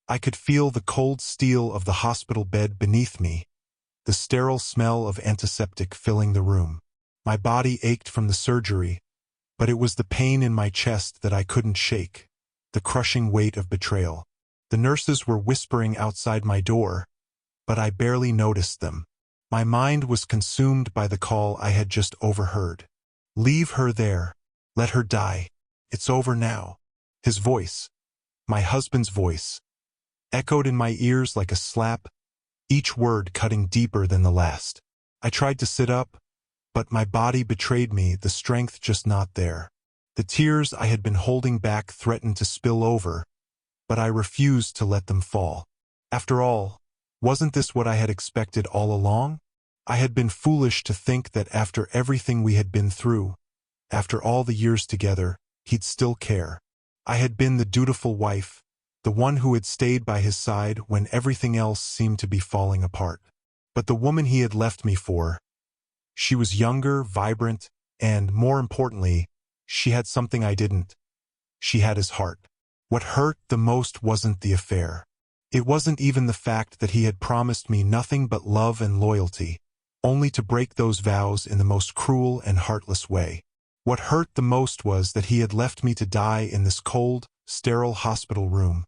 I could feel the cold steel of the hospital bed beneath me, the sterile smell of antiseptic filling the room. My body ached from the surgery, but it was the pain in my chest that I couldn't shake, the crushing weight of betrayal. The nurses were whispering outside my door, but I barely noticed them. My mind was consumed by the call I had just overheard. Leave her there. Let her die. It's over now. His voice, my husband's voice, echoed in my ears like a slap, each word cutting deeper than the last. I tried to sit up, but my body betrayed me, the strength just not there. The tears I had been holding back threatened to spill over, but I refused to let them fall. After all, wasn't this what I had expected all along? I had been foolish to think that after everything we had been through, after all the years together, he'd still care. I had been the dutiful wife, the one who had stayed by his side when everything else seemed to be falling apart. But the woman he had left me for, she was younger, vibrant, and, more importantly, she had something I didn't. She had his heart. What hurt the most wasn't the affair. It wasn't even the fact that he had promised me nothing but love and loyalty, only to break those vows in the most cruel and heartless way. What hurt the most was that he had left me to die in this cold, sterile hospital room,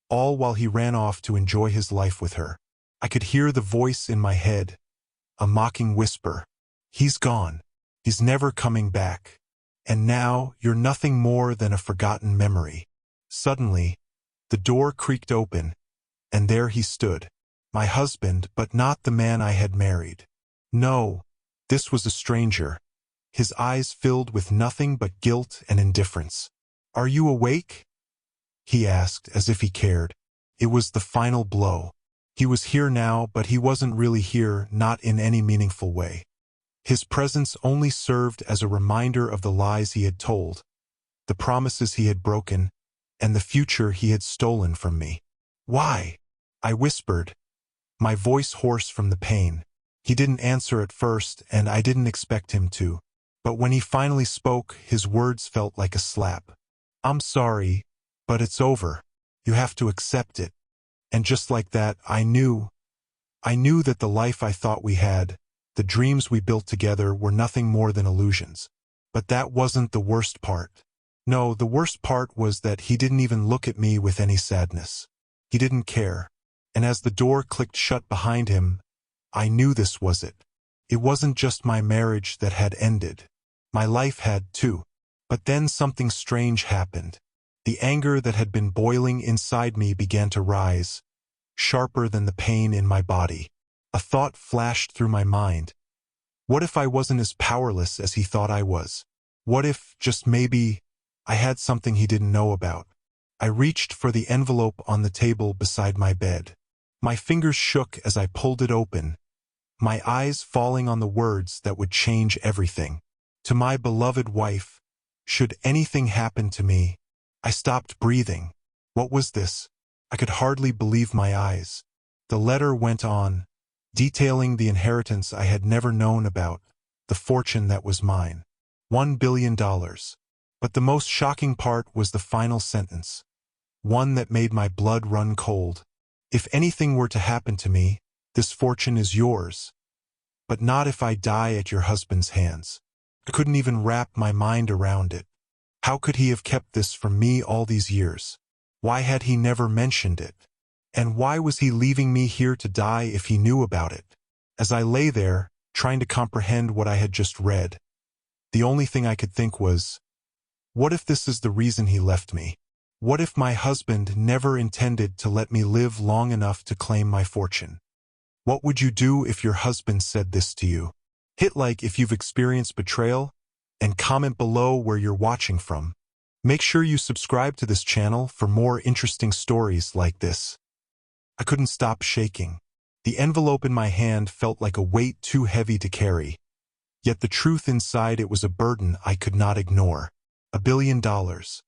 all while he ran off to enjoy his life with her. I could hear the voice in my head, a mocking whisper. He's gone. He's never coming back. And now you're nothing more than a forgotten memory. Suddenly, the door creaked open, and there he stood. My husband, but not the man I had married. No, this was a stranger. His eyes filled with nothing but guilt and indifference. "Are you awake?" he asked, as if he cared. It was the final blow. He was here now, but he wasn't really here, not in any meaningful way. His presence only served as a reminder of the lies he had told, the promises he had broken, and the future he had stolen from me. "Why?" I whispered, my voice hoarse from the pain. He didn't answer at first, and I didn't expect him to. But when he finally spoke, his words felt like a slap. "I'm sorry, but it's over. You have to accept it." And just like that, I knew that the life I thought we had, the dreams we built together, were nothing more than illusions. But that wasn't the worst part. No, the worst part was that he didn't even look at me with any sadness. He didn't care. And as the door clicked shut behind him, I knew this was it. It wasn't just my marriage that had ended. My life had too. But then something strange happened. The anger that had been boiling inside me began to rise, sharper than the pain in my body. A thought flashed through my mind. What if I wasn't as powerless as he thought I was? What if, just maybe, I had something he didn't know about? I reached for the envelope on the table beside my bed. My fingers shook as I pulled it open, my eyes falling on the words that would change everything. To my beloved wife, should anything happen to me. I stopped breathing. What was this? I could hardly believe my eyes. The letter went on, detailing the inheritance I had never known about, the fortune that was mine. $1 billion. But the most shocking part was the final sentence, one that made my blood run cold. If anything were to happen to me, this fortune is yours, but not if I die at your husband's hands. I couldn't even wrap my mind around it. How could he have kept this from me all these years? Why had he never mentioned it? And why was he leaving me here to die if he knew about it? As I lay there, trying to comprehend what I had just read, the only thing I could think was, what if this is the reason he left me? What if my husband never intended to let me live long enough to claim my fortune? What would you do if your husband said this to you? Hit like if you've experienced betrayal, and comment below where you're watching from. Make sure you subscribe to this channel for more interesting stories like this. I couldn't stop shaking. The envelope in my hand felt like a weight too heavy to carry. Yet the truth inside it was a burden I could not ignore. $1 billion. $1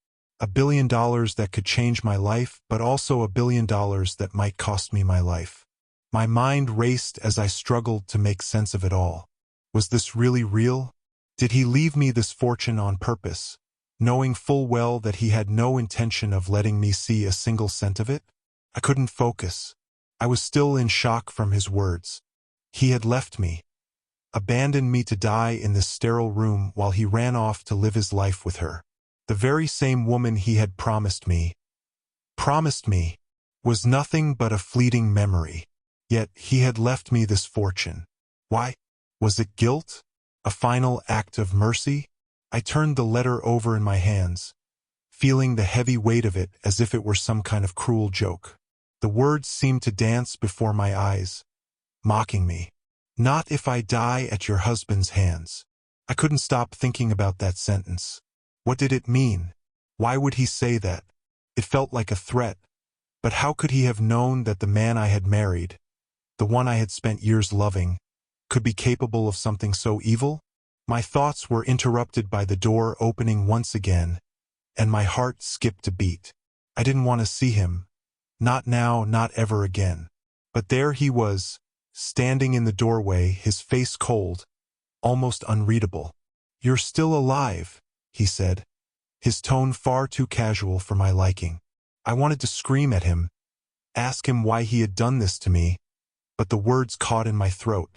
billion that could change my life, but also $1 billion that might cost me my life. My mind raced as I struggled to make sense of it all. Was this really real? Did he leave me this fortune on purpose, knowing full well that he had no intention of letting me see a single cent of it? I couldn't focus. I was still in shock from his words. He had left me, abandoned me to die in this sterile room while he ran off to live his life with her. The very same woman he had promised me, was nothing but a fleeting memory. Yet he had left me this fortune. Why? Was it guilt? A final act of mercy? I turned the letter over in my hands, feeling the heavy weight of it as if it were some kind of cruel joke. The words seemed to dance before my eyes, mocking me. Not if I die at your husband's hands. I couldn't stop thinking about that sentence. What did it mean? Why would he say that? It felt like a threat. But how could he have known that the man I had married, the one I had spent years loving, could be capable of something so evil? My thoughts were interrupted by the door opening once again, and my heart skipped a beat. I didn't want to see him. Not now, not ever again. But there he was, standing in the doorway, his face cold, almost unreadable. "You're still alive," he said, his tone far too casual for my liking. I wanted to scream at him, ask him why he had done this to me, but the words caught in my throat.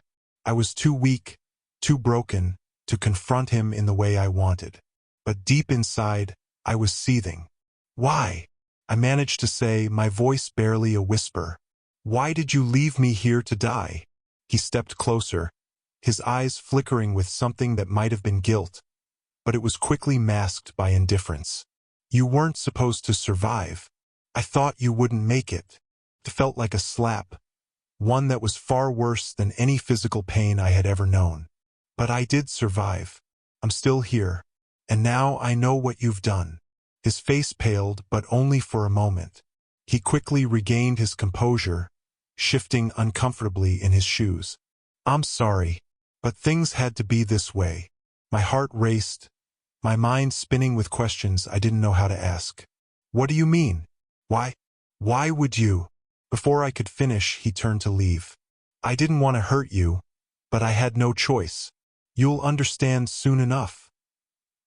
I was too weak, too broken, to confront him in the way I wanted. But deep inside, I was seething. "Why?" I managed to say, my voice barely a whisper. "Why did you leave me here to die?" He stepped closer, his eyes flickering with something that might have been guilt, but it was quickly masked by indifference. "You weren't supposed to survive. I thought you wouldn't make it." It felt like a slap, one that was far worse than any physical pain I had ever known. "But I did survive. I'm still here, and now I know what you've done." His face paled, but only for a moment. He quickly regained his composure, shifting uncomfortably in his shoes. "I'm sorry, but things had to be this way." My heart raced, my mind spinning with questions I didn't know how to ask. "What do you mean? Why would you?" Before I could finish, he turned to leave. "I didn't want to hurt you, but I had no choice. You'll understand soon enough,"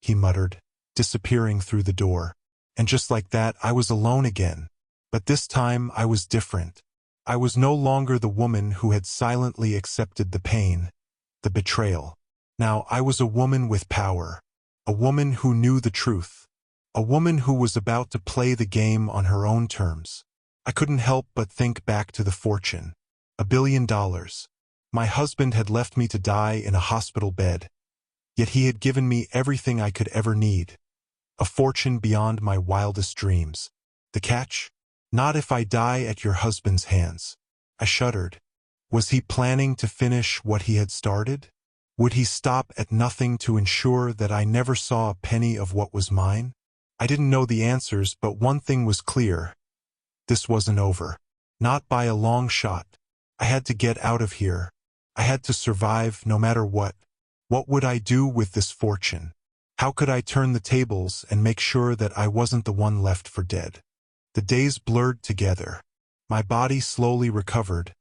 he muttered, disappearing through the door. And just like that, I was alone again. But this time I was different. I was no longer the woman who had silently accepted the pain, the betrayal. Now I was a woman with power, a woman who knew the truth, a woman who was about to play the game on her own terms. I couldn't help but think back to the fortune. $1 billion. My husband had left me to die in a hospital bed, yet he had given me everything I could ever need. A fortune beyond my wildest dreams. The catch? Not if I die at your husband's hands. I shuddered. Was he planning to finish what he had started? Would he stop at nothing to ensure that I never saw a penny of what was mine? I didn't know the answers, but one thing was clear. This wasn't over. Not by a long shot. I had to get out of here. I had to survive no matter what. What would I do with this fortune? How could I turn the tables and make sure that I wasn't the one left for dead? The days blurred together. My body slowly recovered,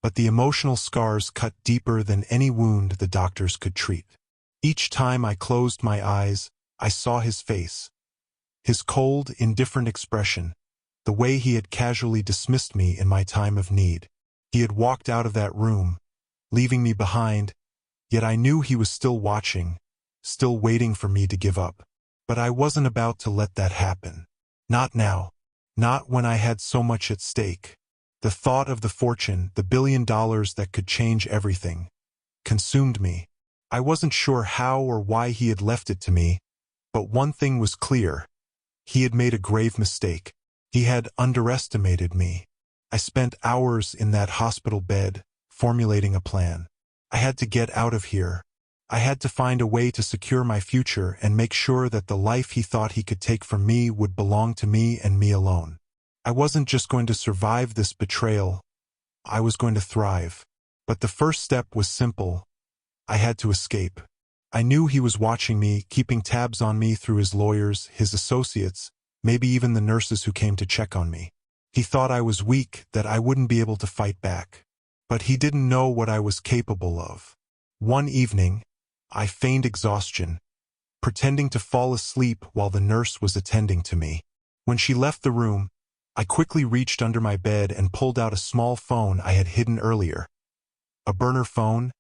but the emotional scars cut deeper than any wound the doctors could treat. Each time I closed my eyes, I saw his face. His cold, indifferent expression, the way he had casually dismissed me in my time of need. He had walked out of that room, leaving me behind, yet I knew he was still watching, still waiting for me to give up. But I wasn't about to let that happen. Not now. Not when I had so much at stake. The thought of the fortune, the $1 billion that could change everything, consumed me. I wasn't sure how or why he had left it to me, but one thing was clear. He had made a grave mistake. He had underestimated me. I spent hours in that hospital bed, formulating a plan. I had to get out of here. I had to find a way to secure my future and make sure that the life he thought he could take from me would belong to me and me alone. I wasn't just going to survive this betrayal. I was going to thrive. But the first step was simple. I had to escape. I knew he was watching me, keeping tabs on me through his lawyers, his associates, maybe even the nurses who came to check on me. He thought I was weak, that I wouldn't be able to fight back. But he didn't know what I was capable of. One evening, I feigned exhaustion, pretending to fall asleep while the nurse was attending to me. When she left the room, I quickly reached under my bed and pulled out a small phone I had hidden earlier. A burner phone,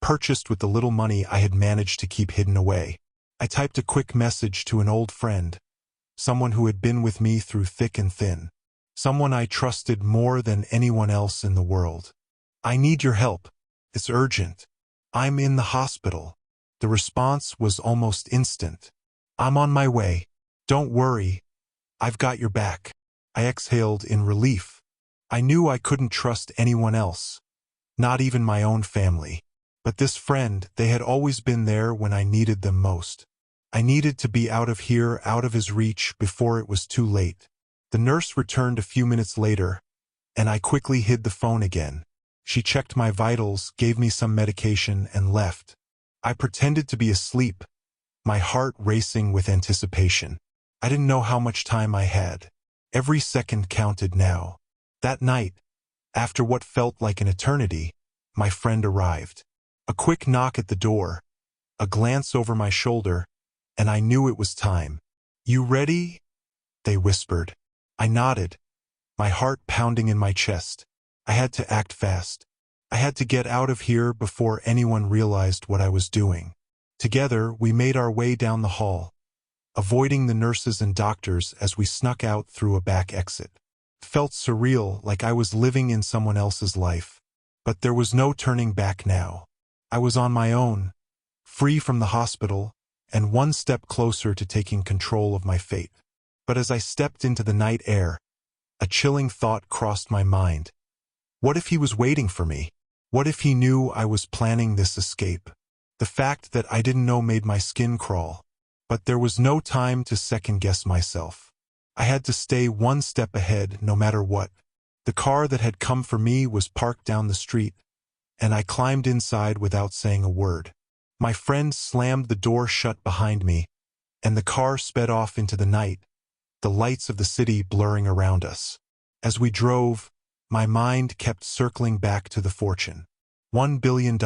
purchased with the little money I had managed to keep hidden away. I typed a quick message to an old friend, someone who had been with me through thick and thin, someone I trusted more than anyone else in the world. I need your help. It's urgent. I'm in the hospital. The response was almost instant. I'm on my way. Don't worry. I've got your back. I exhaled in relief. I knew I couldn't trust anyone else, not even my own family. But this friend, they had always been there when I needed them most. I needed to be out of here, out of his reach, before it was too late. The nurse returned a few minutes later, and I quickly hid the phone again. She checked my vitals, gave me some medication, and left. I pretended to be asleep, my heart racing with anticipation. I didn't know how much time I had. Every second counted now. That night, after what felt like an eternity, my friend arrived. A quick knock at the door, a glance over my shoulder, and I knew it was time. "You ready?" they whispered. I nodded, my heart pounding in my chest. I had to act fast. I had to get out of here before anyone realized what I was doing. Together, we made our way down the hall, avoiding the nurses and doctors as we snuck out through a back exit. It felt surreal, like I was living in someone else's life. But there was no turning back now. I was on my own, free from the hospital, and one step closer to taking control of my fate. But as I stepped into the night air, a chilling thought crossed my mind. What if he was waiting for me? What if he knew I was planning this escape? The fact that I didn't know made my skin crawl. But there was no time to second-guess myself. I had to stay one step ahead no matter what. The car that had come for me was parked down the street, and I climbed inside without saying a word. My friend slammed the door shut behind me, and the car sped off into the night, the lights of the city blurring around us. As we drove, my mind kept circling back to the fortune. $1 billion.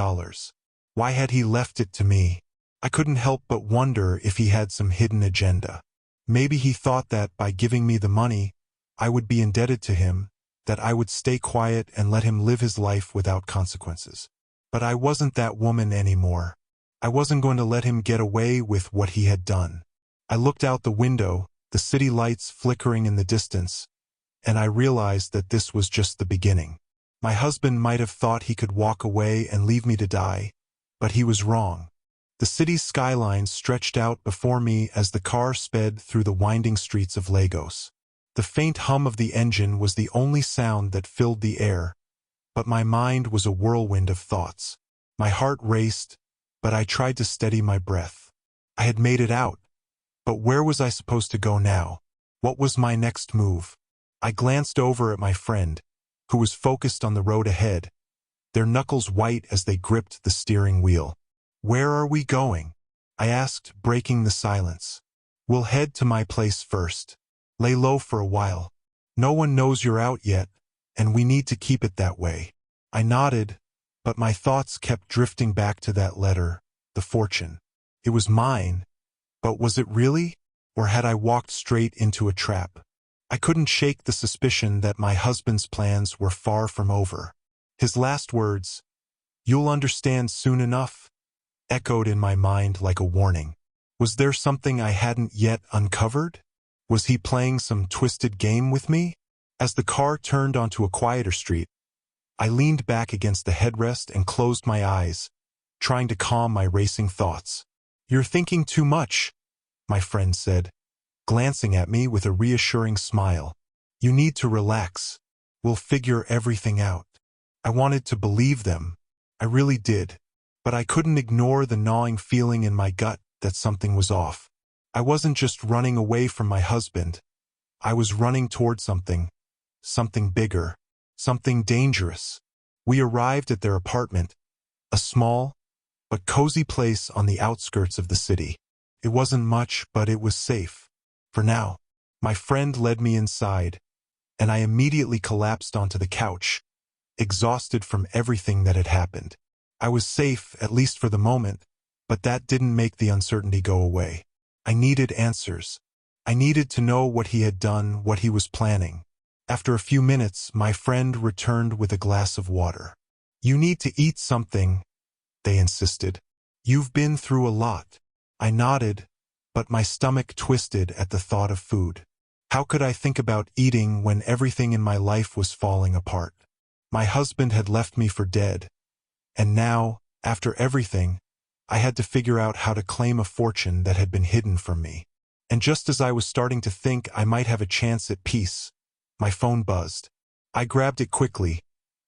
Why had he left it to me? I couldn't help but wonder if he had some hidden agenda. Maybe he thought that by giving me the money, I would be indebted to him, that I would stay quiet and let him live his life without consequences. But I wasn't that woman anymore. I wasn't going to let him get away with what he had done. I looked out the window, the city lights flickering in the distance, and I realized that this was just the beginning. My husband might have thought he could walk away and leave me to die, but he was wrong. The city's skyline stretched out before me as the car sped through the winding streets of Lagos. The faint hum of the engine was the only sound that filled the air, but my mind was a whirlwind of thoughts. My heart raced, but I tried to steady my breath. I had made it out, but where was I supposed to go now? What was my next move? I glanced over at my friend, who was focused on the road ahead, their knuckles white as they gripped the steering wheel. "Where are we going?" I asked, breaking the silence. "We'll head to my place first. Lay low for a while. No one knows you're out yet, and we need to keep it that way." I nodded, but my thoughts kept drifting back to that letter, the fortune. It was mine, but was it really? Or had I walked straight into a trap? I couldn't shake the suspicion that my husband's plans were far from over. His last words, "You'll understand soon enough," echoed in my mind like a warning. Was there something I hadn't yet uncovered? Was he playing some twisted game with me? As the car turned onto a quieter street, I leaned back against the headrest and closed my eyes, trying to calm my racing thoughts. "You're thinking too much," my friend said, glancing at me with a reassuring smile. "You need to relax. We'll figure everything out." I wanted to believe them. I really did. But I couldn't ignore the gnawing feeling in my gut that something was off. I wasn't just running away from my husband. I was running toward something bigger, something dangerous. We arrived at their apartment, a small but cozy place on the outskirts of the city. It wasn't much, but it was safe. For now. My friend led me inside, and I immediately collapsed onto the couch, exhausted from everything that had happened. I was safe, at least for the moment, but that didn't make the uncertainty go away. I needed answers. I needed to know what he had done, what he was planning. After a few minutes, my friend returned with a glass of water. "You need to eat something," they insisted. "You've been through a lot." I nodded, but my stomach twisted at the thought of food. How could I think about eating when everything in my life was falling apart? My husband had left me for dead, and now, after everything, I had to figure out how to claim a fortune that had been hidden from me. And just as I was starting to think I might have a chance at peace, my phone buzzed. I grabbed it quickly,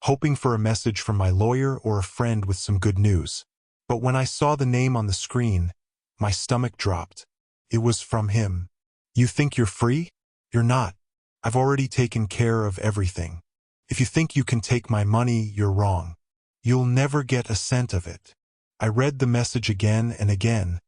hoping for a message from my lawyer or a friend with some good news. But when I saw the name on the screen, my stomach dropped. It was from him. "You think you're free? You're not. I've already taken care of everything. If you think you can take my money, you're wrong. You'll never get a cent of it." I read the message again and again,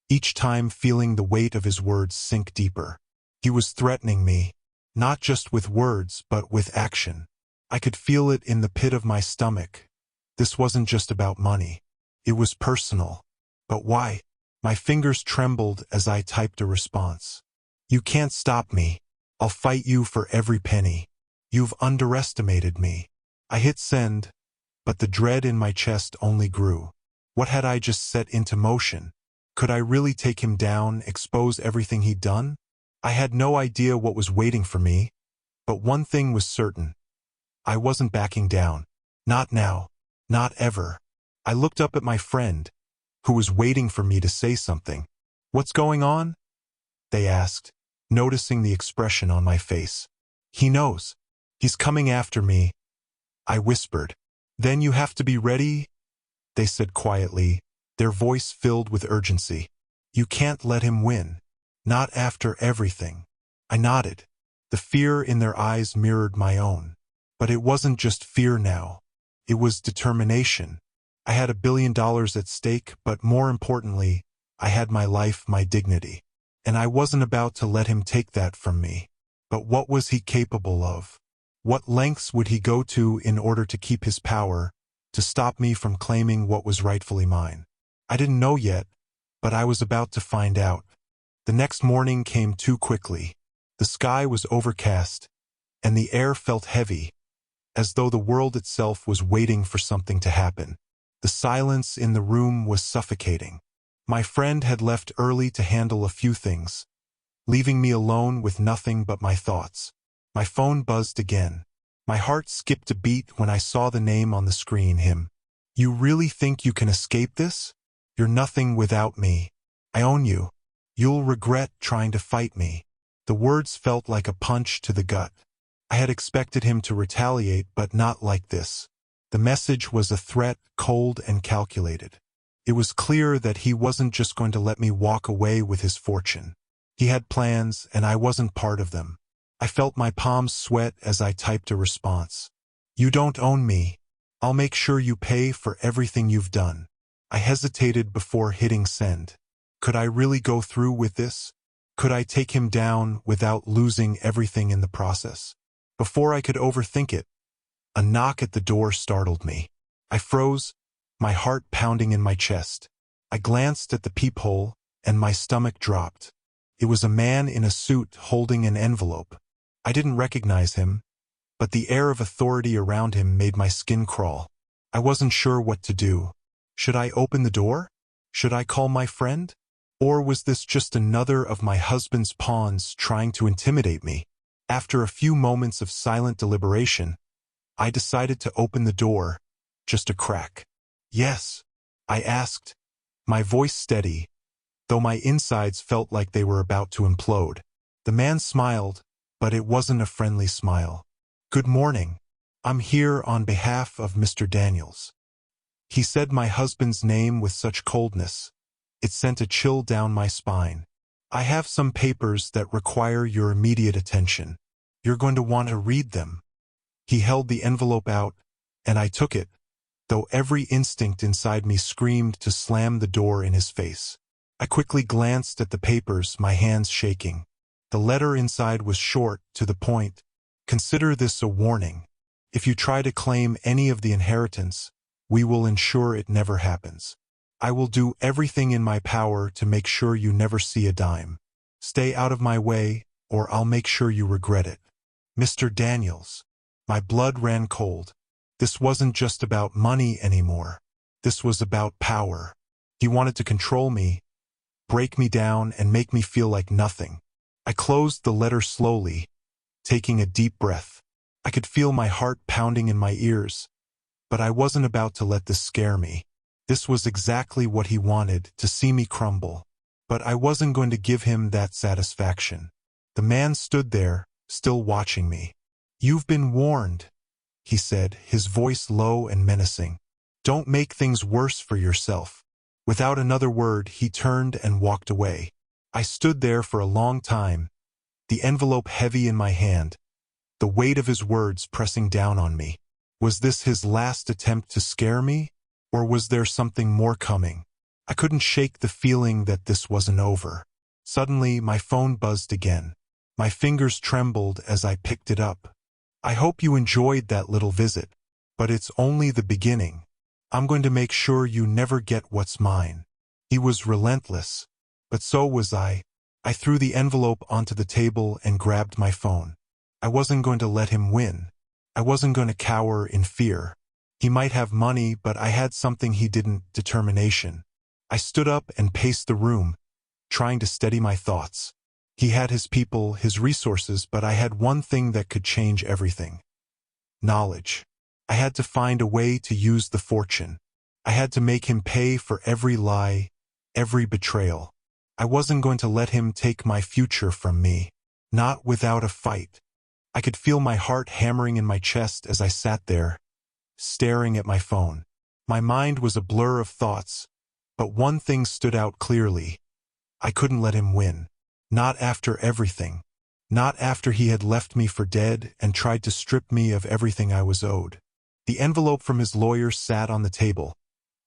each time feeling the weight of his words sink deeper. He was threatening me, not just with words, but with action. I could feel it in the pit of my stomach. This wasn't just about money. It was personal. But why? My fingers trembled as I typed a response. "You can't stop me. I'll fight you for every penny. You've underestimated me." I hit send, but the dread in my chest only grew. What had I just set into motion? Could I really take him down, expose everything he'd done? I had no idea what was waiting for me, but one thing was certain. I wasn't backing down. Not now. Not ever. I looked up at my friend, who was waiting for me to say something. "What's going on?" they asked, noticing the expression on my face. "He knows. He's coming after me," I whispered. "Then you have to be ready," they said quietly, their voice filled with urgency. "You can't let him win. Not after everything." I nodded. The fear in their eyes mirrored my own. But it wasn't just fear now. It was determination. I had $1 billion at stake, but more importantly, I had my life, my dignity. And I wasn't about to let him take that from me. But what was he capable of? What lengths would he go to in order to keep his power, to stop me from claiming what was rightfully mine? I didn't know yet, but I was about to find out. The next morning came too quickly. The sky was overcast, and the air felt heavy, as though the world itself was waiting for something to happen. The silence in the room was suffocating. My friend had left early to handle a few things, leaving me alone with nothing but my thoughts. My phone buzzed again. My heart skipped a beat when I saw the name on the screen, him. "You really think you can escape this? You're nothing without me. I own you. You'll regret trying to fight me." The words felt like a punch to the gut. I had expected him to retaliate, but not like this. The message was a threat, cold and calculated. It was clear that he wasn't just going to let me walk away with his fortune. He had plans, and I wasn't part of them. I felt my palms sweat as I typed a response. "You don't own me. I'll make sure you pay for everything you've done." I hesitated before hitting send. Could I really go through with this? Could I take him down without losing everything in the process? Before I could overthink it, a knock at the door startled me. I froze, my heart pounding in my chest. I glanced at the peephole, and my stomach dropped. It was a man in a suit holding an envelope. I didn't recognize him, but the air of authority around him made my skin crawl. I wasn't sure what to do. Should I open the door? Should I call my friend? Or was this just another of my husband's pawns trying to intimidate me? After a few moments of silent deliberation, I decided to open the door, just a crack. "Yes?" I asked, my voice steady, though my insides felt like they were about to implode. The man smiled, but it wasn't a friendly smile. "Good morning. I'm here on behalf of Mr. Daniels." He said my husband's name with such coldness, it sent a chill down my spine. "I have some papers that require your immediate attention. You're going to want to read them." He held the envelope out, and I took it, though every instinct inside me screamed to slam the door in his face. I quickly glanced at the papers, my hands shaking. The letter inside was short, to the point. "Consider this a warning. If you try to claim any of the inheritance, we will ensure it never happens. I will do everything in my power to make sure you never see a dime. Stay out of my way, or I'll make sure you regret it." Mr. Daniels. My blood ran cold. This wasn't just about money anymore. This was about power. He wanted to control me, break me down, and make me feel like nothing. I closed the letter slowly, taking a deep breath. I could feel my heart pounding in my ears, but I wasn't about to let this scare me. This was exactly what he wanted, to see me crumble. But I wasn't going to give him that satisfaction. The man stood there, still watching me. "You've been warned," he said, his voice low and menacing. "Don't make things worse for yourself." Without another word, he turned and walked away. I stood there for a long time, the envelope heavy in my hand, the weight of his words pressing down on me. Was this his last attempt to scare me? Or was there something more coming? I couldn't shake the feeling that this wasn't over. Suddenly, my phone buzzed again. My fingers trembled as I picked it up. "I hope you enjoyed that little visit. But it's only the beginning. I'm going to make sure you never get what's mine." He was relentless, but so was I. I threw the envelope onto the table and grabbed my phone. I wasn't going to let him win. I wasn't going to cower in fear. He might have money, but I had something he didn't: determination. I stood up and paced the room, trying to steady my thoughts. He had his people, his resources, but I had one thing that could change everything: knowledge. I had to find a way to use the fortune. I had to make him pay for every lie, every betrayal. I wasn't going to let him take my future from me. Not without a fight. I could feel my heart hammering in my chest as I sat there, staring at my phone. My mind was a blur of thoughts, but one thing stood out clearly. I couldn't let him win. Not after everything. Not after he had left me for dead and tried to strip me of everything I was owed. The envelope from his lawyer sat on the table,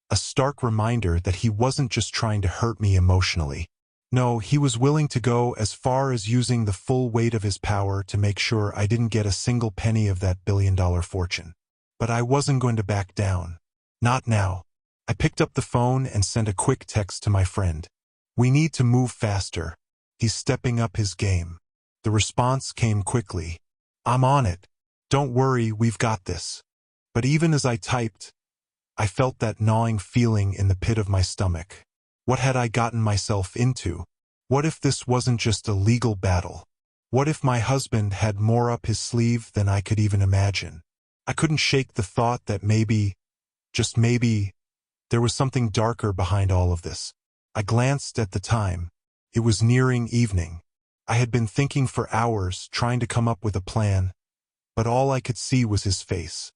a stark reminder that he wasn't just trying to hurt me emotionally. No, he was willing to go as far as using the full weight of his power to make sure I didn't get a single penny of that billion-dollar fortune. But I wasn't going to back down. Not now. I picked up the phone and sent a quick text to my friend. "We need to move faster. He's stepping up his game." The response came quickly. "I'm on it. Don't worry, we've got this." But even as I typed, I felt that gnawing feeling in the pit of my stomach. What had I gotten myself into? What if this wasn't just a legal battle? What if my husband had more up his sleeve than I could even imagine? I couldn't shake the thought that maybe, just maybe, there was something darker behind all of this. I glanced at the time. It was nearing evening. I had been thinking for hours, trying to come up with a plan, but all I could see was his face.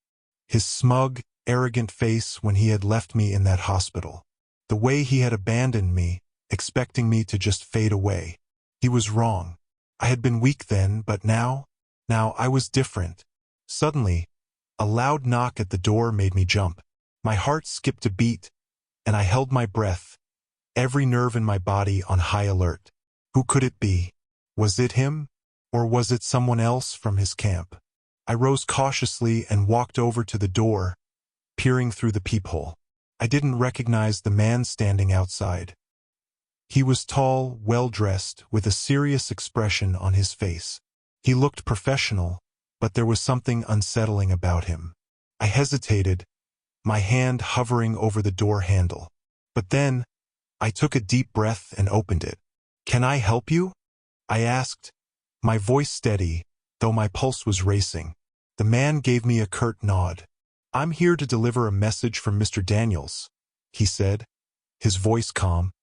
His smug, arrogant face when he had left me in that hospital. The way he had abandoned me, expecting me to just fade away. He was wrong. I had been weak then, but now I was different. Suddenly, a loud knock at the door made me jump. My heart skipped a beat, and I held my breath, every nerve in my body on high alert. Who could it be? Was it him? Or was it someone else from his camp? I rose cautiously and walked over to the door, peering through the peephole. I didn't recognize the man standing outside. He was tall, well-dressed, with a serious expression on his face. He looked professional, but there was something unsettling about him. I hesitated, my hand hovering over the door handle. But then, I took a deep breath and opened it. "Can I help you?" I asked, my voice steady, though my pulse was racing. The man gave me a curt nod. "I'm here to deliver a message from Mr. Daniels," he said, his voice calm,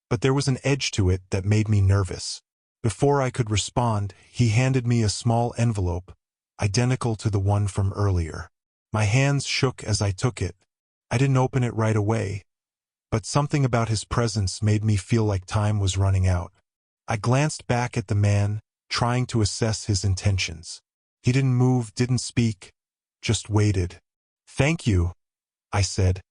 but there was an edge to it that made me nervous. Before I could respond, he handed me a small envelope, identical to the one from earlier. My hands shook as I took it. I didn't open it right away, but something about his presence made me feel like time was running out. I glanced back at the man, trying to assess his intentions. He didn't move, didn't speak, just waited. "Thank you," I said,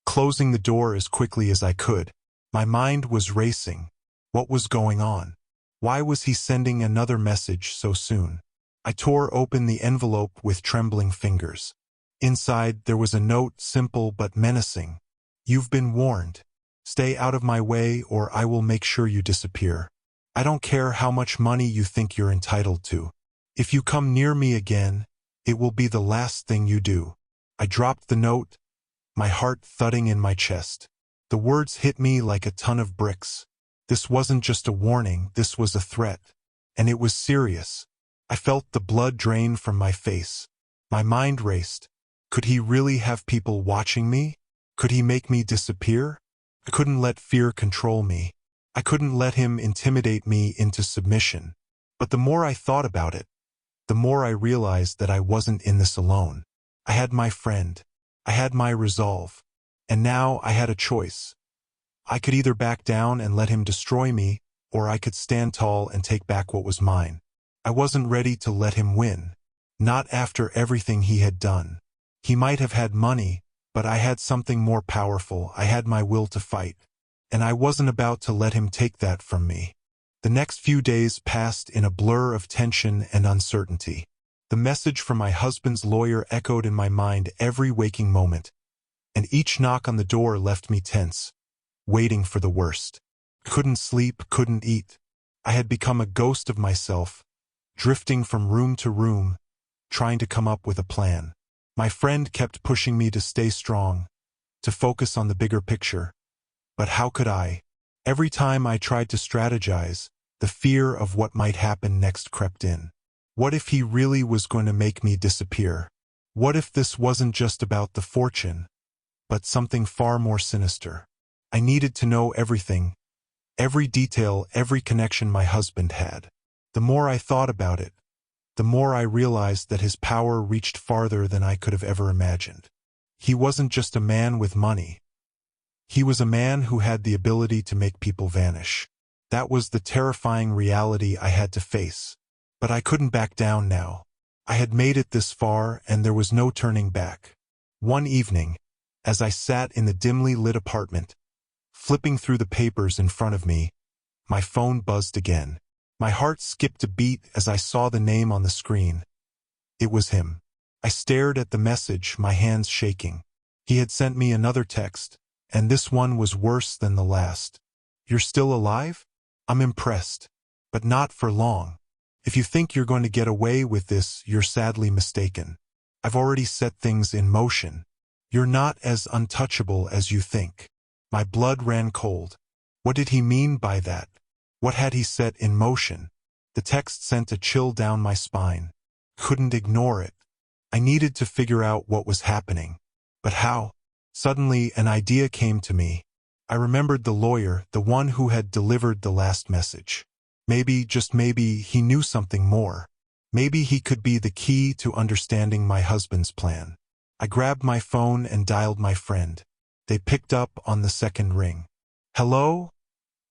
closing the door as quickly as I could. My mind was racing. What was going on? Why was he sending another message so soon? I tore open the envelope with trembling fingers. Inside, there was a note, simple but menacing. "You've been warned. Stay out of my way or I will make sure you disappear. I don't care how much money you think you're entitled to. If you come near me again, it will be the last thing you do. I dropped the note, my heart thudding in my chest. The words hit me like a ton of bricks. This wasn't just a warning, this was a threat. And it was serious. I felt the blood drain from my face. My mind raced. Could he really have people watching me? Could he make me disappear? I couldn't let fear control me. I couldn't let him intimidate me into submission. But the more I thought about it, the more I realized that I wasn't in this alone. I had my friend. I had my resolve. And now I had a choice. I could either back down and let him destroy me, or I could stand tall and take back what was mine. I wasn't ready to let him win. Not after everything he had done. He might have had money, but I had something more powerful. I had my will to fight. And I wasn't about to let him take that from me. The next few days passed in a blur of tension and uncertainty. The message from my husband's lawyer echoed in my mind every waking moment, and each knock on the door left me tense, waiting for the worst. Couldn't sleep, couldn't eat. I had become a ghost of myself, drifting from room to room, trying to come up with a plan. My friend kept pushing me to stay strong, to focus on the bigger picture. But how could I? Every time I tried to strategize, the fear of what might happen next crept in. What if he really was going to make me disappear? What if this wasn't just about the fortune, but something far more sinister? I needed to know everything, every detail, every connection my husband had. The more I thought about it, the more I realized that his power reached farther than I could have ever imagined. He wasn't just a man with money. He was a man who had the ability to make people vanish. That was the terrifying reality I had to face. But I couldn't back down now. I had made it this far, and there was no turning back. One evening, as I sat in the dimly lit apartment, flipping through the papers in front of me, my phone buzzed again. My heart skipped a beat as I saw the name on the screen. It was him. I stared at the message, my hands shaking. He had sent me another text, and this one was worse than the last. "You're still alive? I'm impressed. But not for long. If you think you're going to get away with this, you're sadly mistaken. I've already set things in motion. You're not as untouchable as you think." My blood ran cold. What did he mean by that? What had he set in motion? The text sent a chill down my spine. Couldn't ignore it. I needed to figure out what was happening. But how? Suddenly, an idea came to me. I remembered the lawyer, the one who had delivered the last message. Maybe, just maybe, he knew something more. Maybe he could be the key to understanding my husband's plan. I grabbed my phone and dialed my friend. They picked up on the second ring. "Hello?"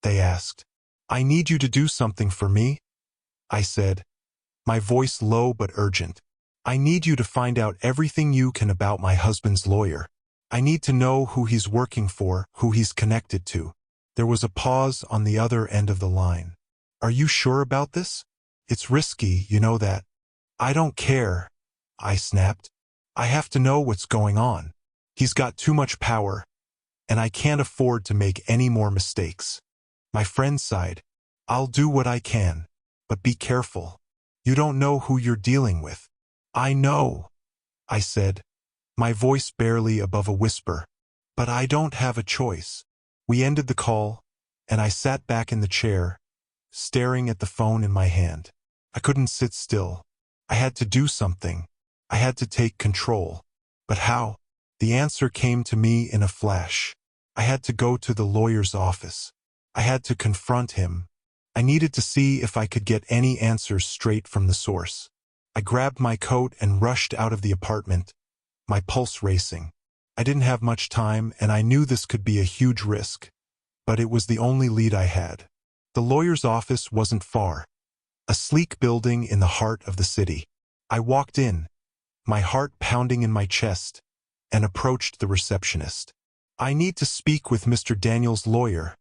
they asked. "I need you to do something for me," I said, my voice low but urgent. "I need you to find out everything you can about my husband's lawyer. I need to know who he's working for, who he's connected to." There was a pause on the other end of the line. "Are you sure about this? It's risky, you know that." "I don't care," I snapped. "I have to know what's going on. He's got too much power, and I can't afford to make any more mistakes." My friend sighed. "I'll do what I can, but be careful. You don't know who you're dealing with." "I know," I said, my voice barely above a whisper. "But I don't have a choice." We ended the call, and I sat back in the chair, staring at the phone in my hand. I couldn't sit still. I had to do something. I had to take control. But how? The answer came to me in a flash. I had to go to the lawyer's office. I had to confront him. I needed to see if I could get any answers straight from the source. I grabbed my coat and rushed out of the apartment, my pulse racing. I didn't have much time, and I knew this could be a huge risk, but it was the only lead I had. The lawyer's office wasn't far, a sleek building in the heart of the city. I walked in, my heart pounding in my chest, and approached the receptionist. "I need to speak with Mr. Daniel's lawyer,"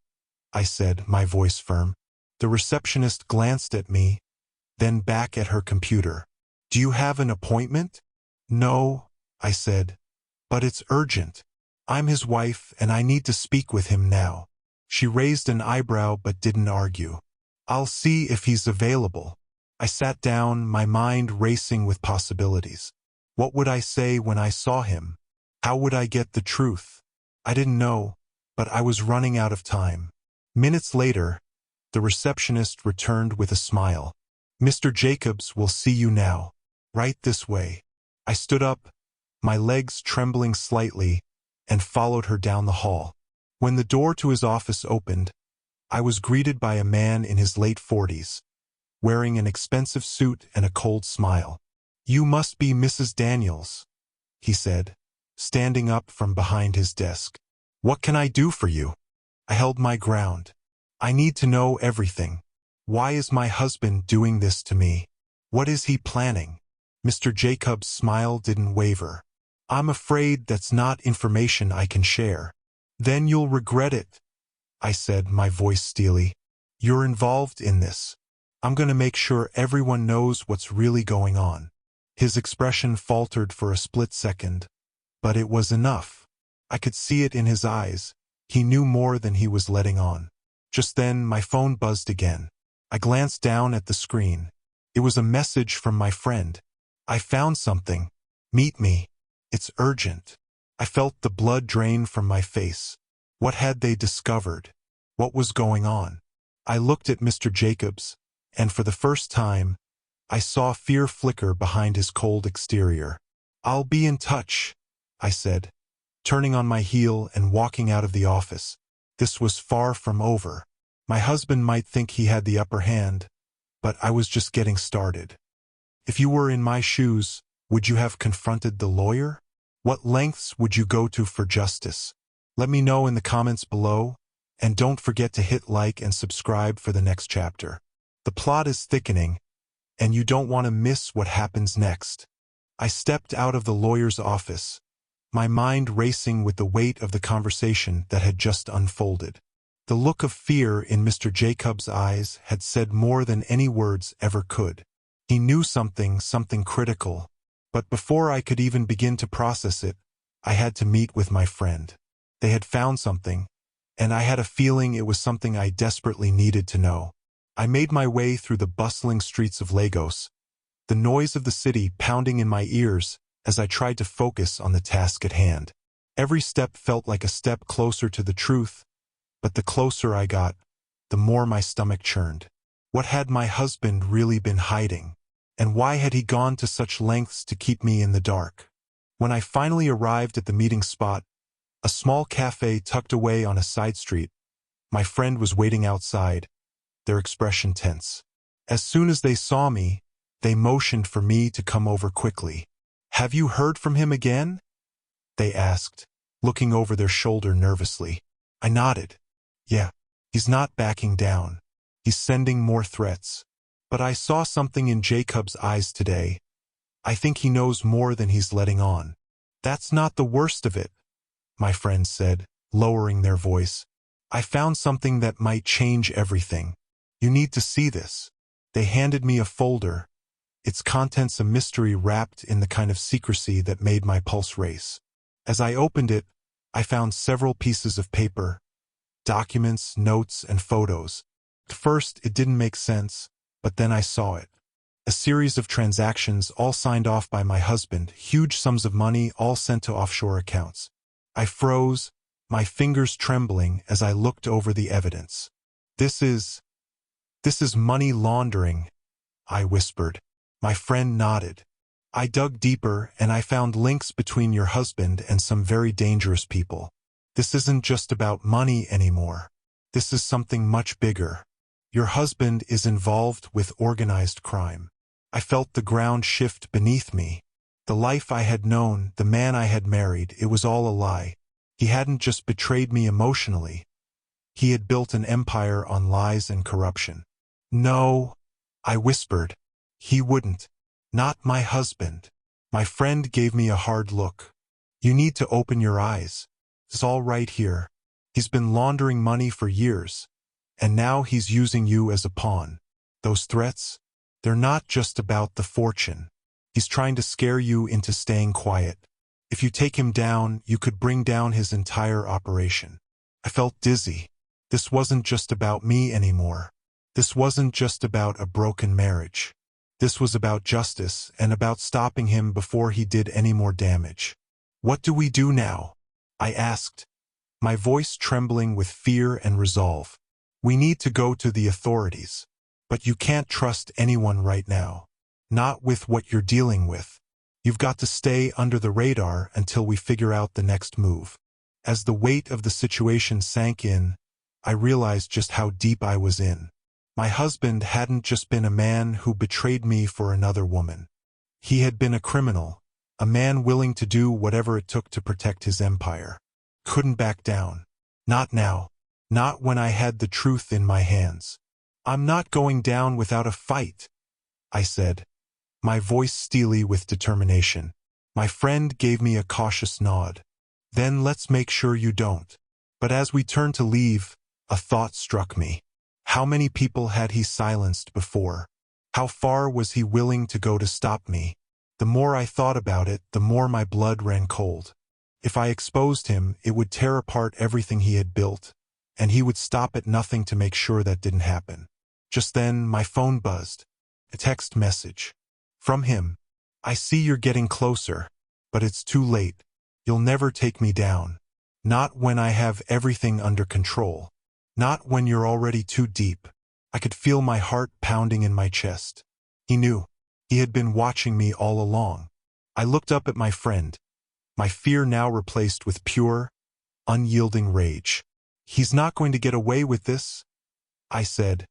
I said, my voice firm. The receptionist glanced at me, then back at her computer. "Do you have an appointment?" "No," I said, "but it's urgent. I'm his wife, and I need to speak with him now." She raised an eyebrow but didn't argue. "I'll see if he's available," I sat down, my mind racing with possibilities. What would I say when I saw him? How would I get the truth? I didn't know, but I was running out of time. Minutes later, the receptionist returned with a smile. "Mr. Jacobs will see you now. Right this way." I stood up, my legs trembling slightly, and followed her down the hall. When the door to his office opened, I was greeted by a man in his late 40s, wearing an expensive suit and a cold smile. "You must be Mrs. Daniels," he said, standing up from behind his desk. "What can I do for you?" I held my ground. "I need to know everything. Why is my husband doing this to me? What is he planning?" Mr. Jacobs' smile didn't waver. "I'm afraid that's not information I can share." "Then you'll regret it," I said, my voice steely. "You're involved in this. I'm going to make sure everyone knows what's really going on." His expression faltered for a split second, but it was enough. I could see it in his eyes. He knew more than he was letting on. Just then, my phone buzzed again. I glanced down at the screen. It was a message from my friend. "I found something. Meet me. It's urgent." I felt the blood drain from my face. What had they discovered? What was going on? I looked at Mr. Jacobs, and for the first time, I saw fear flicker behind his cold exterior. "I'll be in touch," I said, turning on my heel and walking out of the office. This was far from over. My husband might think he had the upper hand, but I was just getting started. If you were in my shoes, would you have confronted the lawyer? What lengths would you go to for justice? Let me know in the comments below, and don't forget to hit like and subscribe for the next chapter. The plot is thickening, and you don't want to miss what happens next. I stepped out of the lawyer's office, my mind racing with the weight of the conversation that had just unfolded. The look of fear in Mr. Jacobs' eyes had said more than any words ever could. He knew something critical, but before I could even begin to process it, I had to meet with my friend. They had found something, and I had a feeling it was something I desperately needed to know. I made my way through the bustling streets of Lagos, the noise of the city pounding in my ears as I tried to focus on the task at hand. Every step felt like a step closer to the truth, but the closer I got, the more my stomach churned. What had my husband really been hiding? And why had he gone to such lengths to keep me in the dark? When I finally arrived at the meeting spot, a small cafe tucked away on a side street, my friend was waiting outside, their expression tense. As soon as they saw me, they motioned for me to come over quickly. "Have you heard from him again?" they asked, looking over their shoulder nervously. I nodded. "Yeah, he's not backing down. He's sending more threats. But I saw something in Jacob's eyes today. I think he knows more than he's letting on." "That's not the worst of it," my friends said, lowering their voice. "I found something that might change everything. You need to see this." They handed me a folder, its contents a mystery wrapped in the kind of secrecy that made my pulse race. As I opened it, I found several pieces of paper, documents, notes, and photos. At first, it didn't make sense, but then I saw it. A series of transactions all signed off by my husband, huge sums of money all sent to offshore accounts. I froze, my fingers trembling as I looked over the evidence. This is money laundering," I whispered. My friend nodded. "I dug deeper and I found links between your husband and some very dangerous people. This isn't just about money anymore. This is something much bigger. Your husband is involved with organized crime." I felt the ground shift beneath me. The life I had known, the man I had married, it was all a lie. He hadn't just betrayed me emotionally. He had built an empire on lies and corruption. "No," I whispered. "He wouldn't. Not my husband." My friend gave me a hard look. "You need to open your eyes. It's all right here. He's been laundering money for years, and now he's using you as a pawn. Those threats, they're not just about the fortune. He's trying to scare you into staying quiet. If you take him down, you could bring down his entire operation." I felt dizzy. This wasn't just about me anymore. This wasn't just about a broken marriage. This was about justice and about stopping him before he did any more damage. "What do we do now?" I asked, my voice trembling with fear and resolve. "We need to go to the authorities. But you can't trust anyone right now. Not with what you're dealing with. You've got to stay under the radar until we figure out the next move." As the weight of the situation sank in, I realized just how deep I was in. My husband hadn't just been a man who betrayed me for another woman. He had been a criminal, a man willing to do whatever it took to protect his empire. Couldn't back down. Not now. Not when I had the truth in my hands. "I'm not going down without a fight," I said, my voice steely with determination. My friend gave me a cautious nod. "Then let's make sure you don't." But as we turned to leave, a thought struck me. How many people had he silenced before? How far was he willing to go to stop me? The more I thought about it, the more my blood ran cold. If I exposed him, it would tear apart everything he had built, and he would stop at nothing to make sure that didn't happen. Just then, my phone buzzed. A text message. From him. "I see you're getting closer, but it's too late. You'll never take me down. Not when I have everything under control. Not when you're already too deep." I could feel my heart pounding in my chest. He knew. He had been watching me all along. I looked up at my friend, my fear now replaced with pure, unyielding rage. "He's not going to get away with this," I said,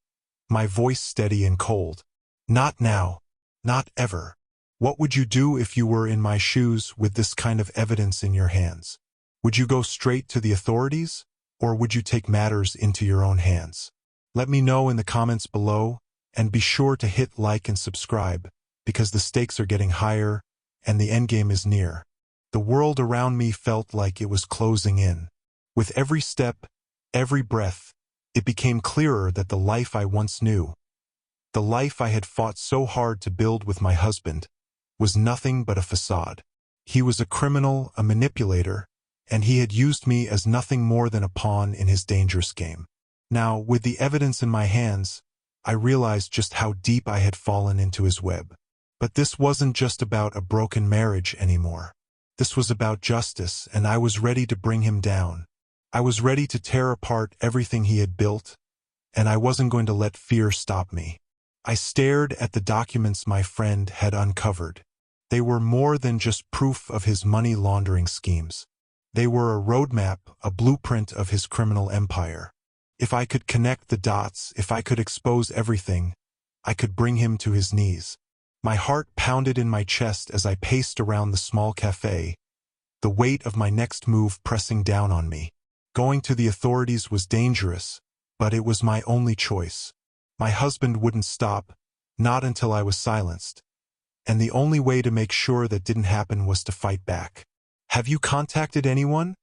my voice steady and cold. "Not now. Not ever. What would you do if you were in my shoes with this kind of evidence in your hands? Would you go straight to the authorities, or would you take matters into your own hands? Let me know in the comments below, and be sure to hit like and subscribe, because the stakes are getting higher, and the endgame is near. The world around me felt like it was closing in. With every step, every breath, it became clearer that the life I once knew, the life I had fought so hard to build with my husband, was nothing but a facade. He was a criminal, a manipulator, and he had used me as nothing more than a pawn in his dangerous game. Now, with the evidence in my hands, I realized just how deep I had fallen into his web. But this wasn't just about a broken marriage anymore. This was about justice, and I was ready to bring him down. I was ready to tear apart everything he had built, and I wasn't going to let fear stop me. I stared at the documents my friend had uncovered. They were more than just proof of his money laundering schemes. They were a roadmap, a blueprint of his criminal empire. If I could connect the dots, if I could expose everything, I could bring him to his knees. My heart pounded in my chest as I paced around the small cafe, the weight of my next move pressing down on me. Going to the authorities was dangerous, but it was my only choice. My husband wouldn't stop, not until I was silenced. And the only way to make sure that didn't happen was to fight back. "Have you contacted anyone?"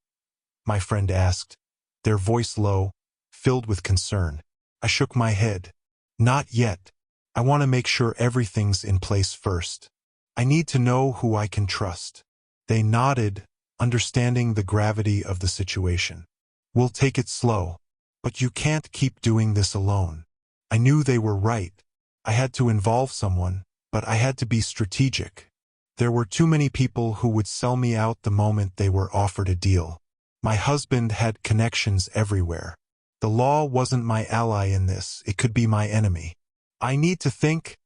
my friend asked, their voice low, filled with concern. I shook my head. "Not yet. I want to make sure everything's in place first. I need to know who I can trust." They nodded, understanding the gravity of the situation. "We'll take it slow. But you can't keep doing this alone." I knew they were right. I had to involve someone, but I had to be strategic. There were too many people who would sell me out the moment they were offered a deal. My husband had connections everywhere. The law wasn't my ally in this, it could be my enemy. "I need to think,"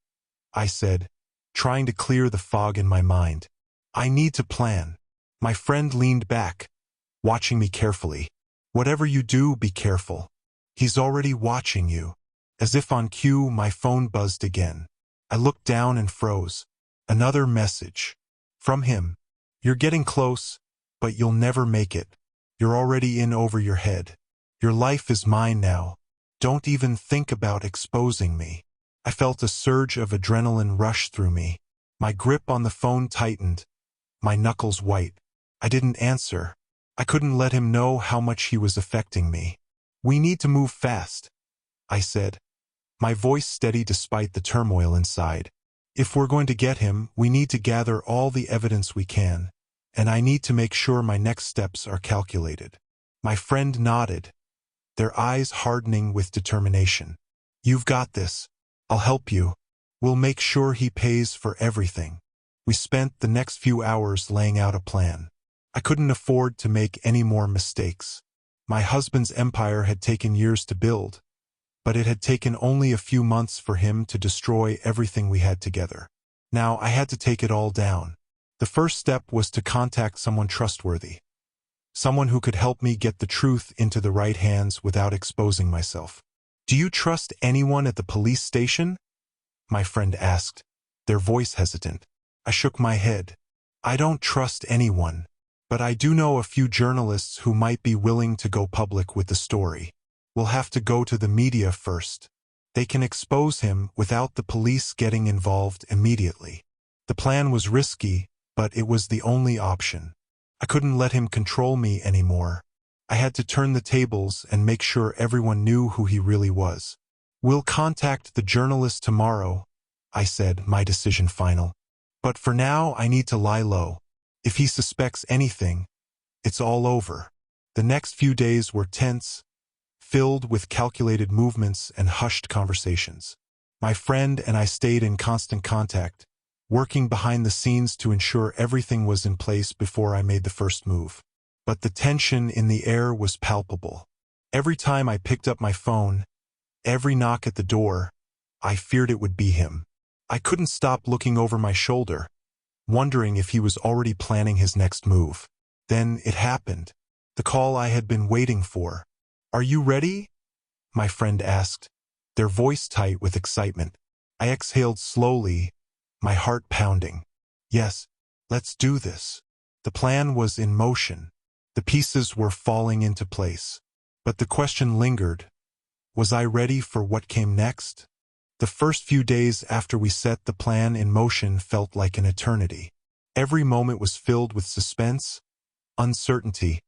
I said, trying to clear the fog in my mind. "I need to plan." My friend leaned back, watching me carefully. "Whatever you do, be careful. He's already watching you." As if on cue, my phone buzzed again. I looked down and froze. Another message. From him. "You're getting close, but you'll never make it. You're already in over your head. Your life is mine now. Don't even think about exposing me." I felt a surge of adrenaline rush through me. My grip on the phone tightened, my knuckles white. I didn't answer. I couldn't let him know how much he was affecting me. "We need to move fast," I said, my voice steady despite the turmoil inside. "If we're going to get him, we need to gather all the evidence we can, and I need to make sure my next steps are calculated." My friend nodded, their eyes hardening with determination. "You've got this. I'll help you. We'll make sure he pays for everything. We spent the next few hours laying out a plan. I couldn't afford to make any more mistakes. My husband's empire had taken years to build, but it had taken only a few months for him to destroy everything we had together. Now I had to take it all down. The first step was to contact someone trustworthy. Someone who could help me get the truth into the right hands without exposing myself. "Do you trust anyone at the police station?" my friend asked, their voice hesitant. I shook my head. "I don't trust anyone, but I do know a few journalists who might be willing to go public with the story. We'll have to go to the media first. They can expose him without the police getting involved immediately." The plan was risky, but it was the only option. I couldn't let him control me anymore. I had to turn the tables and make sure everyone knew who he really was. "We'll contact the journalist tomorrow," I said, my decision final. "But for now, I need to lie low. If he suspects anything, it's all over." The next few days were tense, filled with calculated movements and hushed conversations. My friend and I stayed in constant contact, working behind the scenes to ensure everything was in place before I made the first move. But the tension in the air was palpable. Every time I picked up my phone, every knock at the door, I feared it would be him. I couldn't stop looking over my shoulder, wondering if he was already planning his next move. Then it happened. The call I had been waiting for. "Are you ready?" my friend asked, their voice tight with excitement. I exhaled slowly, my heart pounding. "Yes, let's do this." The plan was in motion. The pieces were falling into place. But the question lingered. Was I ready for what came next? The first few days after we set the plan in motion felt like an eternity. Every moment was filled with suspense, uncertainty,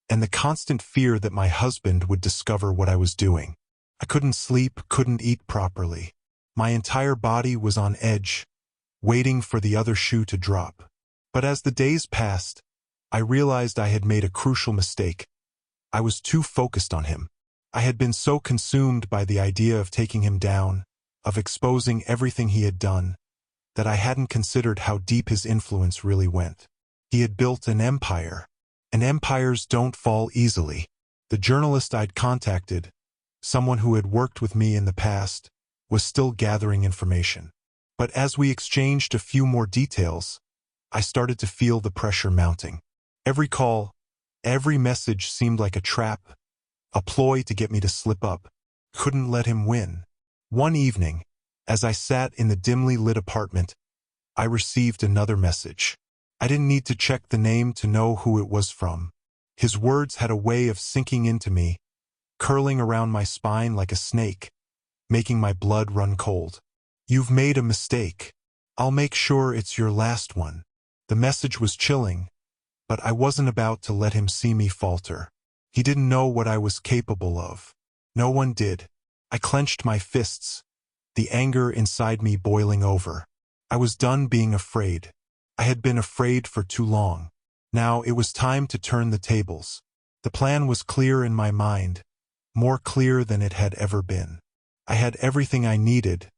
and the constant fear that my husband would discover what I was doing. I couldn't sleep, couldn't eat properly. My entire body was on edge, waiting for the other shoe to drop. But as the days passed, I realized I had made a crucial mistake. I was too focused on him. I had been so consumed by the idea of taking him down, of exposing everything he had done, that I hadn't considered how deep his influence really went. He had built an empire, and empires don't fall easily. The journalist I'd contacted, someone who had worked with me in the past, was still gathering information. But as we exchanged a few more details, I started to feel the pressure mounting. Every call, every message seemed like a trap, a ploy to get me to slip up. Couldn't let him win. One evening, as I sat in the dimly lit apartment, I received another message. I didn't need to check the name to know who it was from. His words had a way of sinking into me, curling around my spine like a snake, making my blood run cold. "You've made a mistake. I'll make sure it's your last one." The message was chilling, but I wasn't about to let him see me falter. He didn't know what I was capable of. No one did. I clenched my fists, the anger inside me boiling over. I was done being afraid. I had been afraid for too long. Now it was time to turn the tables. The plan was clear in my mind, more clear than it had ever been. I had everything I needed,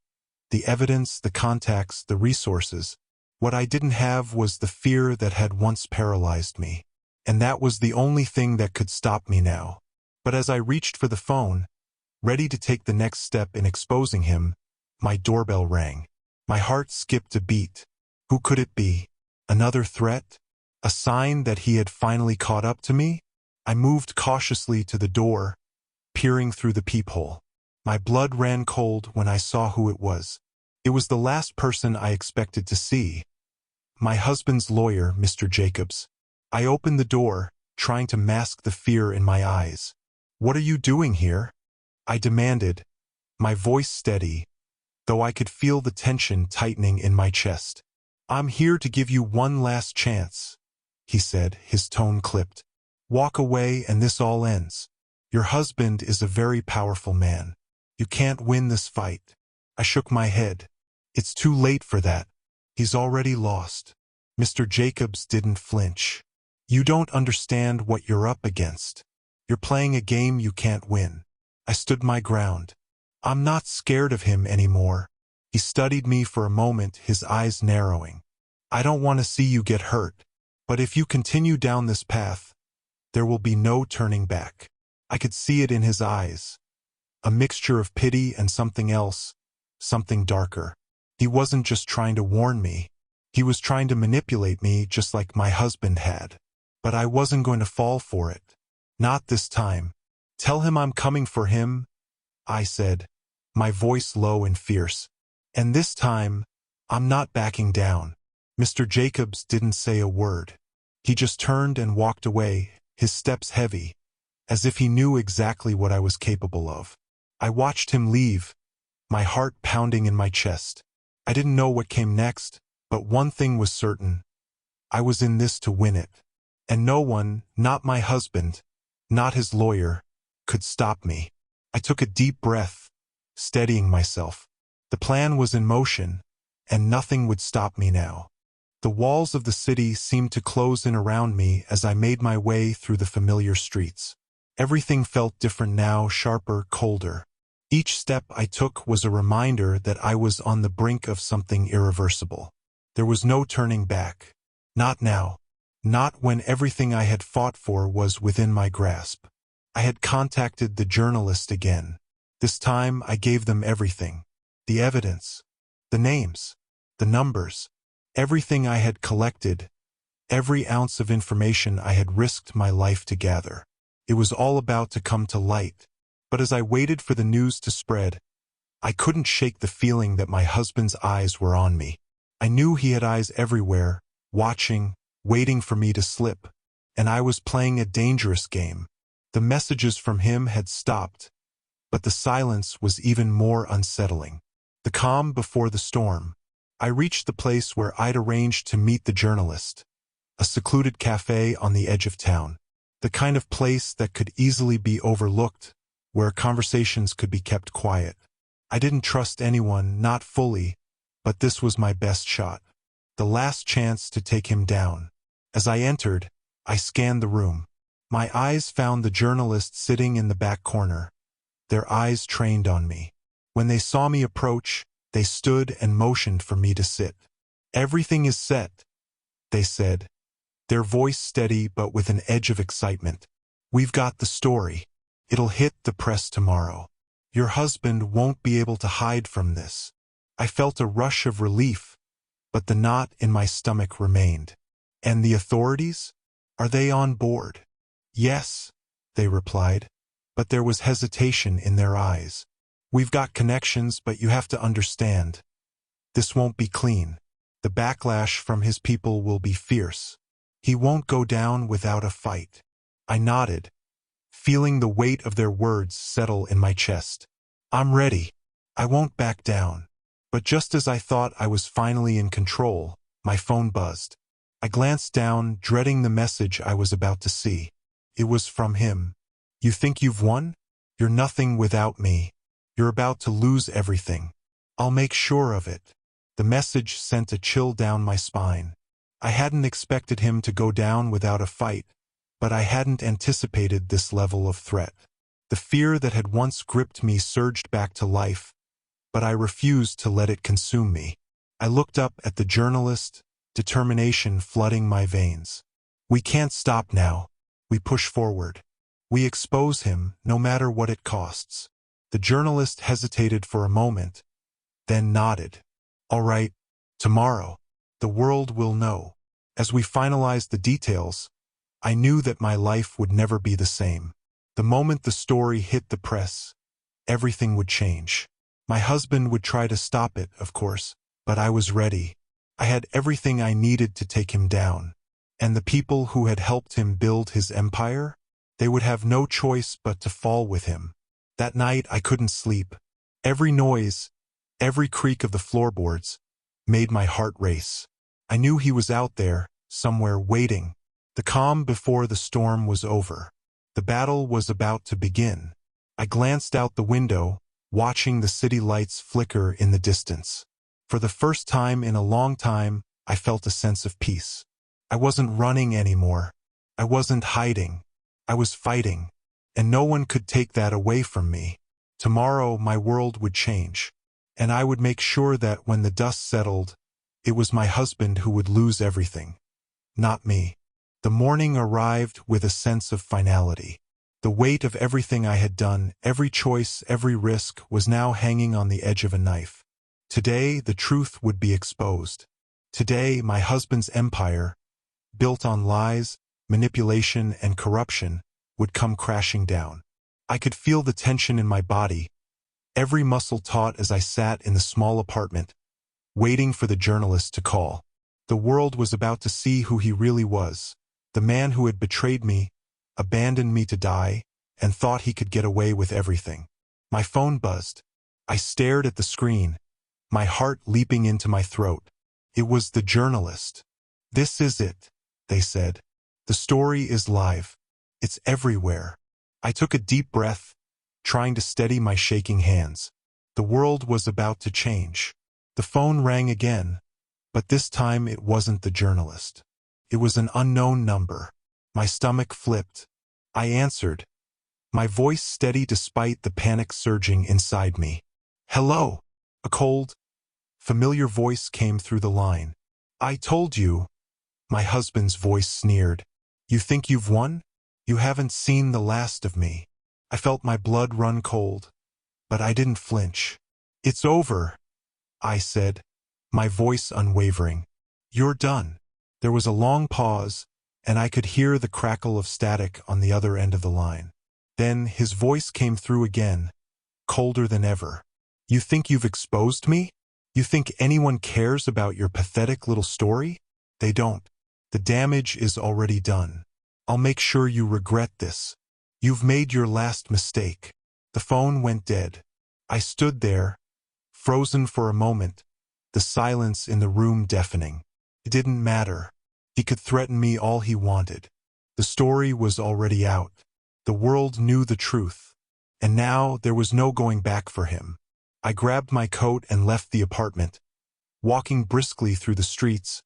the evidence, the contacts, the resources. What I didn't have was the fear that had once paralyzed me. And that was the only thing that could stop me now. But as I reached for the phone, ready to take the next step in exposing him, my doorbell rang. My heart skipped a beat. Who could it be? Another threat? A sign that he had finally caught up to me? I moved cautiously to the door, peering through the peephole. My blood ran cold when I saw who it was. It was the last person I expected to see. My husband's lawyer, Mr. Jacobs. I opened the door, trying to mask the fear in my eyes. "What are you doing here?" I demanded, my voice steady, though I could feel the tension tightening in my chest. "I'm here to give you one last chance," he said, his tone clipped. "Walk away and this all ends. Your husband is a very powerful man. You can't win this fight." I shook my head. "It's too late for that. He's already lost." Mr. Jacobs didn't flinch. "You don't understand what you're up against. You're playing a game you can't win." I stood my ground. "I'm not scared of him anymore. He studied me for a moment, his eyes narrowing. I don't want to see you get hurt, but if you continue down this path, there will be no turning back. I could see it in his eyes. A mixture of pity and something else, something darker. He wasn't just trying to warn me. He was trying to manipulate me just like my husband had. But I wasn't going to fall for it. Not this time. Tell him I'm coming for him, I said, my voice low and fierce. And this time, I'm not backing down. Mr. Jacobs didn't say a word. He just turned and walked away, his steps heavy, as if he knew exactly what I was capable of. I watched him leave, my heart pounding in my chest. I didn't know what came next, but one thing was certain. I was in this to win it. And no one, not my husband, not his lawyer, could stop me. I took a deep breath, steadying myself. The plan was in motion, and nothing would stop me now. The walls of the city seemed to close in around me as I made my way through the familiar streets. Everything felt different now, sharper, colder. Each step I took was a reminder that I was on the brink of something irreversible. There was no turning back. Not now. Not when everything I had fought for was within my grasp. I had contacted the journalist again. This time I gave them everything. The evidence. The names. The numbers. Everything I had collected. Every ounce of information I had risked my life to gather. It was all about to come to light. But as I waited for the news to spread, I couldn't shake the feeling that my husband's eyes were on me. I knew he had eyes everywhere, watching, waiting for me to slip, and I was playing a dangerous game. The messages from him had stopped, but the silence was even more unsettling. The calm before the storm. I reached the place where I'd arranged to meet the journalist, a secluded cafe on the edge of town, the kind of place that could easily be overlooked, where conversations could be kept quiet. I didn't trust anyone, not fully, but this was my best shot. The last chance to take him down. As I entered, I scanned the room. My eyes found the journalist sitting in the back corner, their eyes trained on me. When they saw me approach, they stood and motioned for me to sit. "Everything is set," they said, their voice steady but with an edge of excitement. "We've got the story. It'll hit the press tomorrow. Your husband won't be able to hide from this." I felt a rush of relief, but the knot in my stomach remained. "And the authorities? Are they on board?" "Yes," they replied, but there was hesitation in their eyes. "We've got connections, but you have to understand. This won't be clean. The backlash from his people will be fierce. He won't go down without a fight." I nodded, feeling the weight of their words settle in my chest. "I'm ready. I won't back down." But just as I thought I was finally in control, my phone buzzed. I glanced down, dreading the message I was about to see. It was from him. "You think you've won? You're nothing without me. You're about to lose everything. I'll make sure of it." The message sent a chill down my spine. I hadn't expected him to go down without a fight, but I hadn't anticipated this level of threat. The fear that had once gripped me surged back to life, but I refused to let it consume me. I looked up at the journalist, determination flooding my veins. "We can't stop now. We push forward. We expose him, no matter what it costs." The journalist hesitated for a moment, then nodded. "All right, tomorrow. The world will know." As we finalized the details, I knew that my life would never be the same. The moment the story hit the press, everything would change. My husband would try to stop it, of course, but I was ready. I had everything I needed to take him down. And the people who had helped him build his empire? They would have no choice but to fall with him. That night I couldn't sleep. Every noise, every creak of the floorboards, made my heart race. I knew he was out there, somewhere waiting. The calm before the storm was over. The battle was about to begin. I glanced out the window, watching the city lights flicker in the distance. For the first time in a long time, I felt a sense of peace. I wasn't running anymore. I wasn't hiding. I was fighting, and no one could take that away from me. Tomorrow my world would change. And I would make sure that when the dust settled, it was my husband who would lose everything, not me. The morning arrived with a sense of finality. The weight of everything I had done, every choice, every risk, was now hanging on the edge of a knife. Today, the truth would be exposed. Today, my husband's empire, built on lies, manipulation, and corruption, would come crashing down. I could feel the tension in my body, every muscle taut as I sat in the small apartment, waiting for the journalist to call. The world was about to see who he really was, the man who had betrayed me, abandoned me to die, and thought he could get away with everything. My phone buzzed. I stared at the screen, my heart leaping into my throat. It was the journalist. "This is it," they said. "The story is live. It's everywhere." I took a deep breath, trying to steady my shaking hands. The world was about to change. The phone rang again, but this time it wasn't the journalist. It was an unknown number. My stomach flipped. I answered, my voice steady despite the panic surging inside me. "Hello." A cold, familiar voice came through the line. "I told you," my husband's voice sneered. "You think you've won? You haven't seen the last of me." I felt my blood run cold, but I didn't flinch. "It's over," I said, my voice unwavering. "You're done." There was a long pause, and I could hear the crackle of static on the other end of the line. Then his voice came through again, colder than ever. "You think you've exposed me? You think anyone cares about your pathetic little story? They don't. The damage is already done. I'll make sure you regret this. You've made your last mistake." The phone went dead. I stood there, frozen for a moment, the silence in the room deafening. It didn't matter. He could threaten me all he wanted. The story was already out. The world knew the truth. And now there was no going back for him. I grabbed my coat and left the apartment, walking briskly through the streets,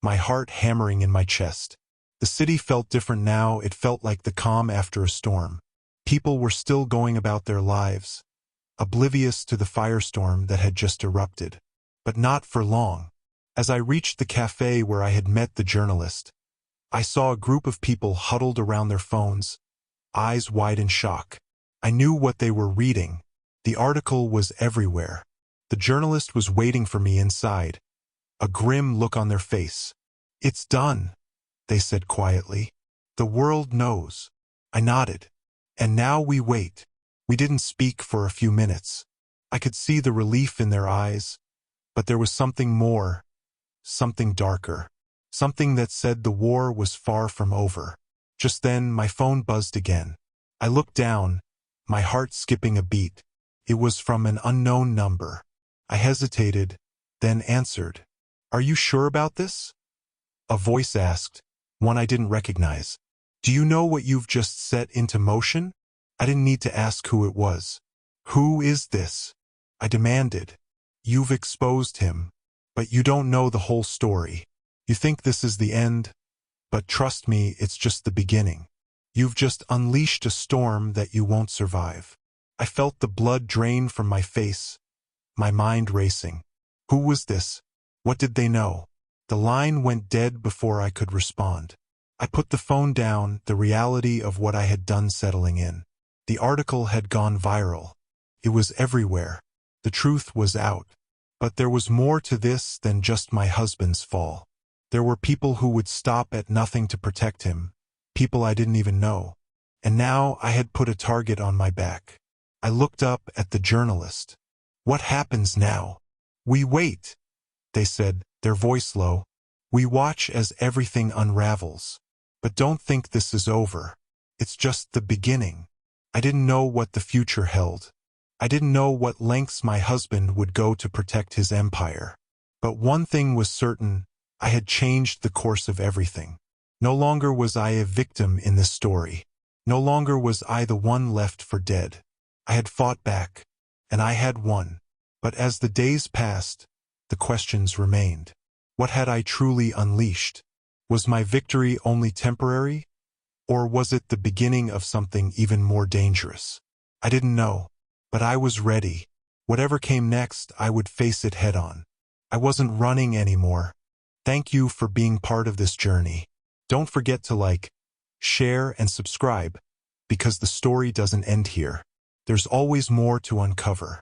my heart hammering in my chest. The city felt different now. It felt like the calm after a storm. People were still going about their lives, oblivious to the firestorm that had just erupted. But not for long. As I reached the cafe where I had met the journalist, I saw a group of people huddled around their phones, eyes wide in shock. I knew what they were reading. The article was everywhere. The journalist was waiting for me inside, a grim look on their face. "It's done," they said quietly. "The world knows." I nodded. "And now we wait." We didn't speak for a few minutes. I could see the relief in their eyes, but there was something more, something darker, something that said the war was far from over. Just then, my phone buzzed again. I looked down, my heart skipping a beat. It was from an unknown number. I hesitated, then answered. "Are you sure about this?" A voice asked, one I didn't recognize. "Do you know what you've just set into motion?" I didn't need to ask who it was. "Who is this?" I demanded. "You've exposed him, but you don't know the whole story. You think this is the end, but trust me, it's just the beginning. You've just unleashed a storm that you won't survive." I felt the blood drain from my face, my mind racing. Who was this? What did they know? The line went dead before I could respond. I put the phone down, the reality of what I had done settling in. The article had gone viral. It was everywhere. The truth was out. But there was more to this than just my husband's fall. There were people who would stop at nothing to protect him, people I didn't even know. And now I had put a target on my back. I looked up at the journalist. "What happens now?" "We wait," they said, their voice low. "We watch as everything unravels. But don't think this is over. It's just the beginning." I didn't know what the future held. I didn't know what lengths my husband would go to protect his empire. But one thing was certain, I had changed the course of everything. No longer was I a victim in this story. No longer was I the one left for dead. I had fought back, and I had won. But as the days passed, the questions remained. What had I truly unleashed? Was my victory only temporary? Or was it the beginning of something even more dangerous? I didn't know, but I was ready. Whatever came next, I would face it head on. I wasn't running anymore. Thank you for being part of this journey. Don't forget to like, share, and subscribe, because the story doesn't end here. There's always more to uncover.